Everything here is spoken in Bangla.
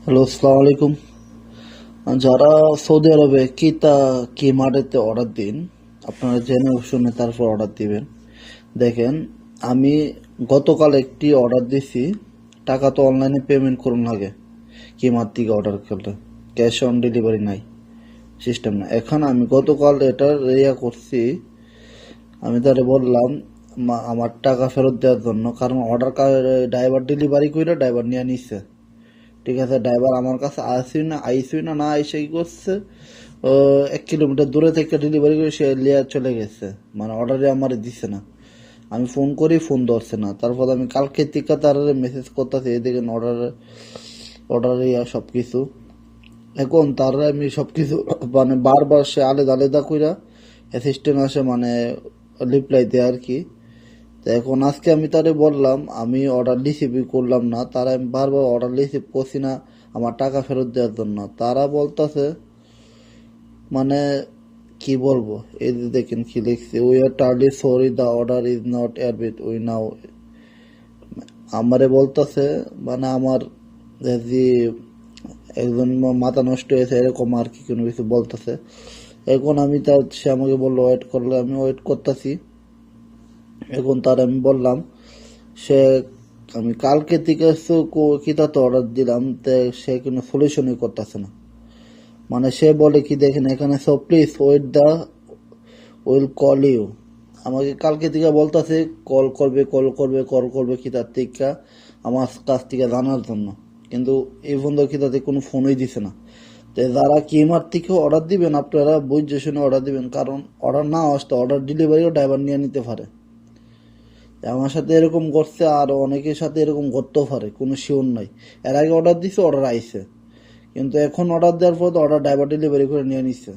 হ্যালো, আসসালামু আলাইকুম। যারা সৌদি আরবে কি মার্টেতে অর্ডার দিন, আপনারা জেনে শুনে তারপর অর্ডার দিবেন। দেখেন, আমি গতকাল একটি অর্ডার দিছি। টাকা তো অনলাইনে পেমেন্ট করুন লাগে, কি মার থেকে অর্ডার করলে ক্যাশ অন ডেলিভারি নাই, সিস্টেম না। এখন আমি গতকাল এটার করছি। আমি তারে বললাম আমার টাকা ফেরত দেওয়ার জন্য, কারণ ড্রাইভার ডেলিভারি করে ড্রাইভার নিয়ে নিচ্ছে। ঠিক আছে, ড্রাইভার আমার কাছে আইসি না না আইসে কি করছে, 1 কিলোমিটার দূরে থেকে ডেলিভারি করে সে লিয়া চলে গেছে, মানে অর্ডারে আমার দিচ্ছে না। আমি ফোন করি, ফোন ধরছে না। তারপর আমি কালকে থেকে তার মেসেজ করতেছি, এদিকে অর্ডার সব কিছু। এখন তার আমি সব কিছু মানে বারবার সে আলাদা আলাদা কইরা অ্যাসিস্ট্যান্ট আসে, মানে রিপ্লাই দেয় আর কি। তো এখন আজকে আমি তারে বললাম আমি অর্ডার রিসিভই করলাম না, তারা আমি বারবার অর্ডার রিসিভ করছি না আমার টাকা ফেরত দেওয়ার জন্য। তারা বলতেছে, মানে কি বলবো, এই যে দেখেন কি লিখছে, we are truly sorry, the order is not arrived we now. আমারে বলতেছে, মানে আমার যে একজন মাথা নষ্ট হয়েছে এরকম আর কি কোনো কিছু বলতেছে। এখন আমি তার, সে আমাকে বললো ওয়েট করলে, আমি ওয়েট করতেছি। এখন তার আমি বললাম, সে আমি কালকে থেকে কিতা তো অর্ডার দিলাম, সে কোনো সলিউশনই করতেছে না। মানে সে বলে কি, দেখেন এখানে সব please wait, they will call you. আমাকে কালকে থেকে বলতেছে কল করবে কিতার থেকে আমার কাছ থেকে জানার জন্য, কিন্তু এই বন্ধু কিতাতে কোনো ফোনই দিছে না। তো যারা কিমার থেকে অর্ডার দিবেন, আপনারা বুঝে শুনে অর্ডার দিবেন, কারণ অর্ডার না আসতে অর্ডার ডেলিভারিও ড্রাইভার নিয়ে নিতে পারে। আমার সাথে এরকম করছে, আর অনেকের সাথে এরকম করতেও পারে, কোনো শিওর নাই। এর আগে অর্ডার দিছে, অর্ডার আইছে, কিন্তু এখন অর্ডার দেওয়ার পর অর্ডার ড্রাইভার ডেলিভারি করে নিয়ে নিচ্ছে।